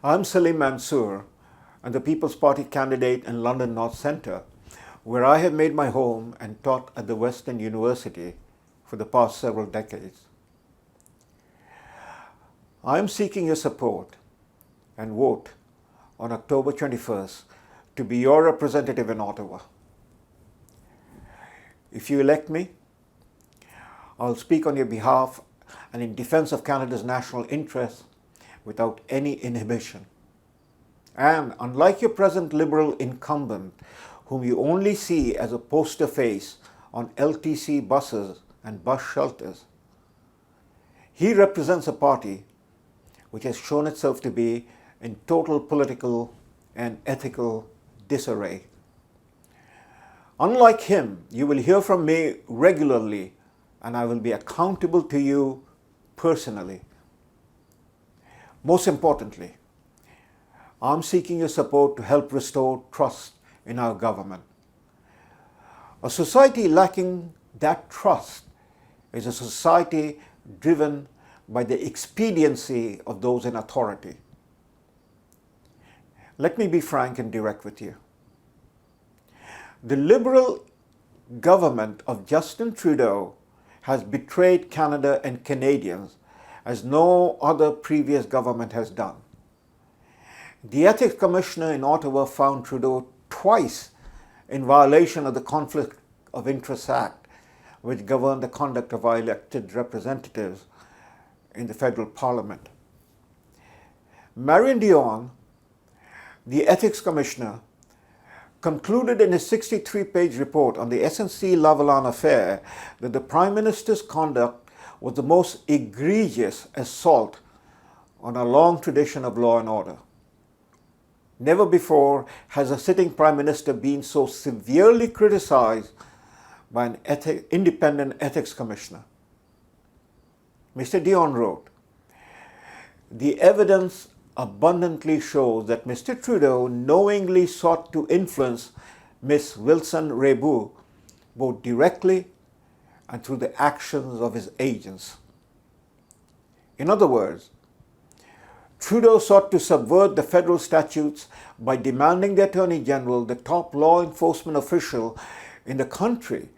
I'm Salim Mansur, and the People's Party candidate in London North Centre, where I have made my home and taught at the Western University for the past several decades. I am seeking your support and vote on October 21st to be your representative in Ottawa. If you elect me, I'll speak on your behalf and in defense of Canada's national interests without any inhibition. And unlike your present Liberal incumbent, whom you only see as a poster face on LTC buses and bus shelters, he represents a party which has shown itself to be in total political and ethical disarray. Unlike him, you will hear from me regularly, and I will be accountable to you personally. Most importantly, I'm seeking your support to help restore trust in our government. A society lacking that trust is a society driven by the expediency of those in authority. Let me be frank and direct with you. The Liberal government of Justin Trudeau has betrayed Canada and Canadians as no other previous government has done. The Ethics Commissioner in Ottawa found Trudeau twice in violation of the Conflict of Interest Act, which governed the conduct of our elected representatives in the federal parliament. Marion Dion, the Ethics Commissioner, concluded in his 63-page report on the SNC-Lavalin affair that the Prime Minister's conduct was the most egregious assault on a long tradition of law and order. Never before has a sitting Prime Minister been so severely criticized by an independent ethics commissioner. Mr. Dion wrote, "The evidence abundantly shows that Mr. Trudeau knowingly sought to influence Ms. Wilson-Raybould both directly and through the actions of his agents." In other words, Trudeau sought to subvert the federal statutes by demanding the Attorney General, the top law enforcement official in the country,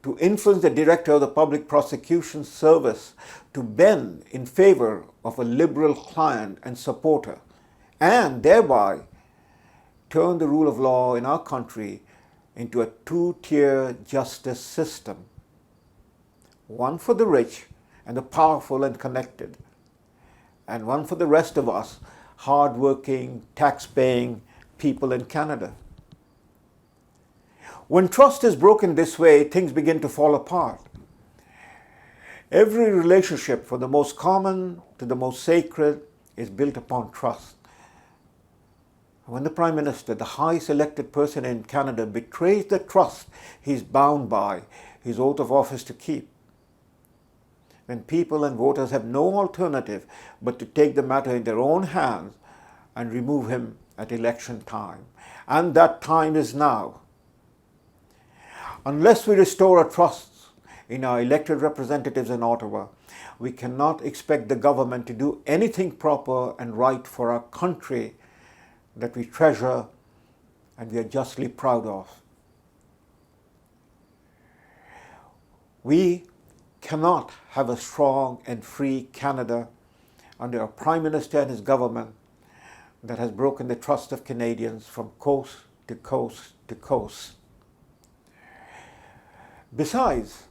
to influence the Director of the Public Prosecution Service to bend in favor of a Liberal client and supporter, and thereby turn the rule of law in our country into a two-tier justice system. One for the rich and the powerful and connected, and one for the rest of us, hard-working, tax-paying people in Canada. When trust is broken this way, things begin to fall apart. Every relationship, from the most common to the most sacred, is built upon trust. When the Prime Minister, the highest elected person in Canada, betrays the trust he's bound by his oath of office to keep, when people and voters have no alternative but to take the matter in their own hands and remove him at election time. And that time is now. Unless we restore our trust in our elected representatives in Ottawa, we cannot expect the government to do anything proper and right for our country that we treasure and we are justly proud of. We cannot have a strong and free Canada under a Prime Minister and his government that has broken the trust of Canadians from coast to coast to coast. Besides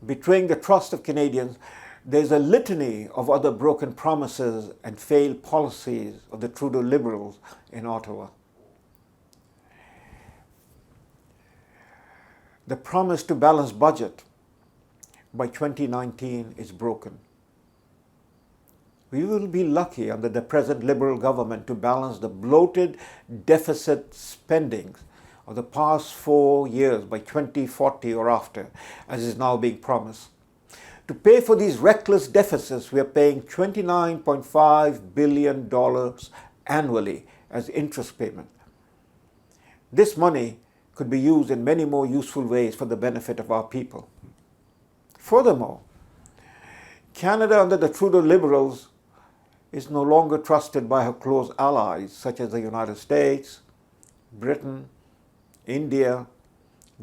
betraying the trust of Canadians, there's a litany of other broken promises and failed policies of the Trudeau Liberals in Ottawa. The promise to balance budget by 2019 is broken. We will be lucky under the present Liberal government to balance the bloated deficit spending of the past 4 years by 2040 or after, as is now being promised. To pay for these reckless deficits, we are paying $29.5 billion annually as interest payment. This money could be used in many more useful ways for the benefit of our people. Furthermore, Canada under the Trudeau Liberals is no longer trusted by her close allies such as the United States, Britain, India,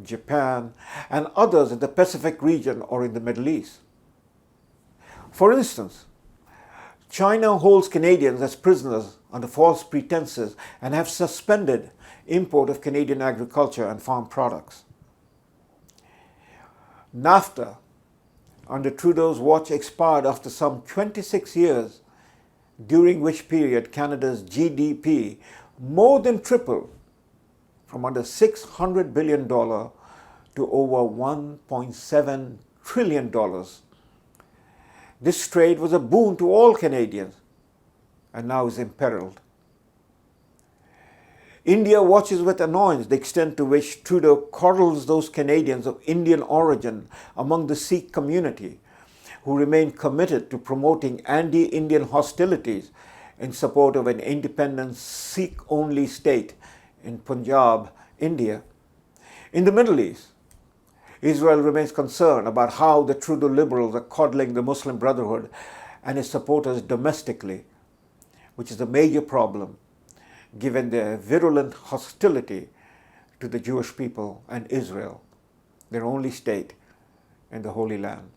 Japan, and others in the Pacific region or in the Middle East. For instance, China holds Canadians as prisoners under false pretenses and have suspended import of Canadian agriculture and farm products. NAFTA, under Trudeau's watch, expired after some 26 years, during which period Canada's GDP more than tripled from under $600 billion to over $1.7 trillion. This trade was a boon to all Canadians and now is imperiled. India watches with annoyance the extent to which Trudeau coddles those Canadians of Indian origin among the Sikh community who remain committed to promoting anti-Indian hostilities in support of an independent Sikh-only state in Punjab, India. In the Middle East, Israel remains concerned about how the Trudeau Liberals are coddling the Muslim Brotherhood and its supporters domestically, which is a major problem given their virulent hostility to the Jewish people and Israel, their only state in the Holy Land.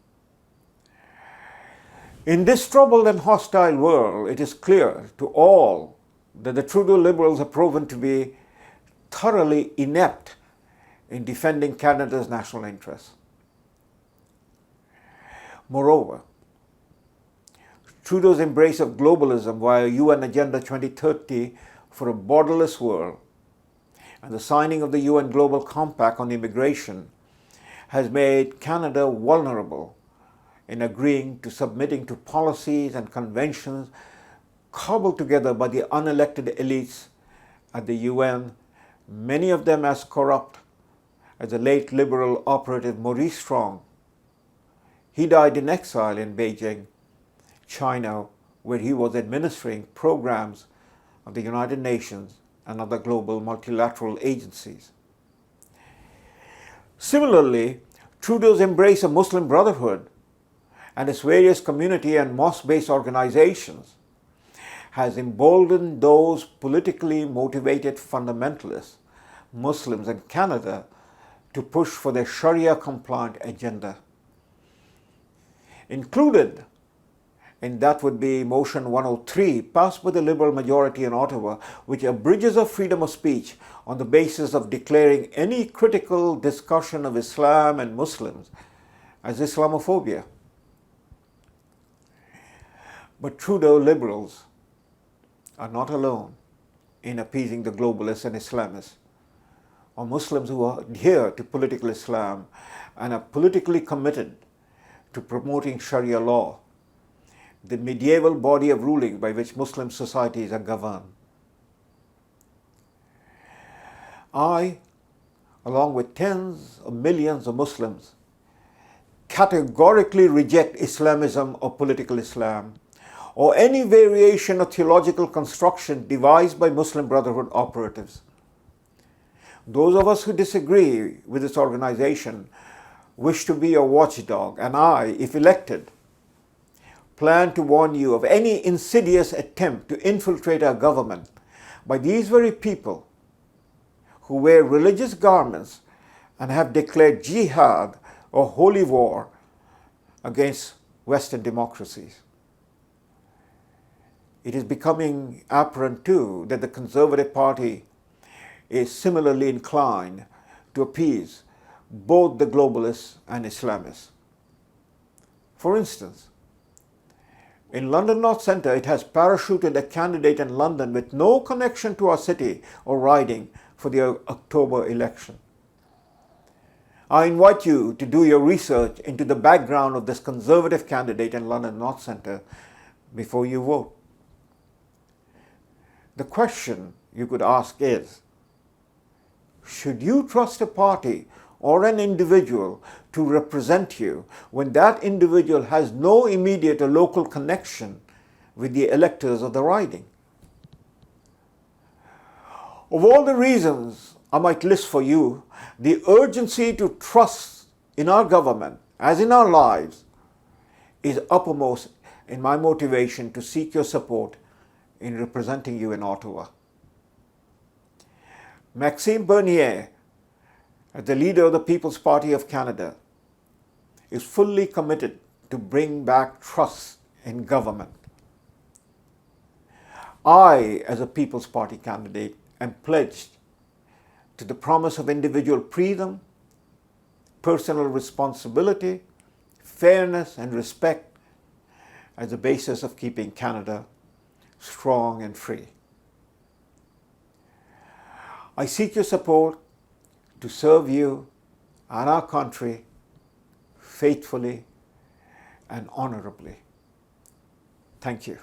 In this troubled and hostile world, it is clear to all that the Trudeau Liberals have proven to be thoroughly inept in defending Canada's national interests. Moreover, Trudeau's embrace of globalism via UN Agenda 2030 for a borderless world and the signing of the UN Global Compact on Immigration has made Canada vulnerable in agreeing to submitting to policies and conventions cobbled together by the unelected elites at the UN, many of them as corrupt as the late Liberal operative Maurice Strong. He died in exile in Beijing, China, where he was administering programs of the United Nations and other global multilateral agencies. Similarly, Trudeau's embrace of Muslim Brotherhood and its various community and mosque-based organizations has emboldened those politically motivated fundamentalists, Muslims in Canada, to push for their Sharia-compliant agenda. Included in that would be Motion 103, passed by the Liberal majority in Ottawa, which abridges of freedom of speech on the basis of declaring any critical discussion of Islam and Muslims as Islamophobia. But Trudeau Liberals are not alone in appeasing the globalists and Islamists, or Muslims who adhere to political Islam and are politically committed to promoting Sharia law, the medieval body of ruling by which Muslim societies are governed. I, along with tens of millions of Muslims, categorically reject Islamism or political Islam, or any variation of theological construction devised by Muslim Brotherhood operatives. Those of us who disagree with this organization wish to be a watchdog, and I, if elected, plan to warn you of any insidious attempt to infiltrate our government by these very people who wear religious garments and have declared jihad or holy war against Western democracies. It is becoming apparent too that the Conservative Party is similarly inclined to appease both the globalists and Islamists. For instance, in London North Centre, it has parachuted a candidate in London with no connection to our city or riding for the October election. I invite you to do your research into the background of this Conservative candidate in London North Centre before you vote. The question you could ask is, should you trust a party or an individual to represent you when that individual has no immediate or local connection with the electors of the riding? Of all the reasons I might list for you, the urgency to trust in our government, as in our lives, is uppermost in my motivation to seek your support in representing you in Ottawa. Maxime Bernier, as the leader of the People's Party of Canada, is fully committed to bring back trust in government. I, as a People's Party candidate, am pledged to the promise of individual freedom, personal responsibility, fairness and respect as the basis of keeping Canada strong and free. I seek your support to serve you and our country faithfully and honorably. Thank you.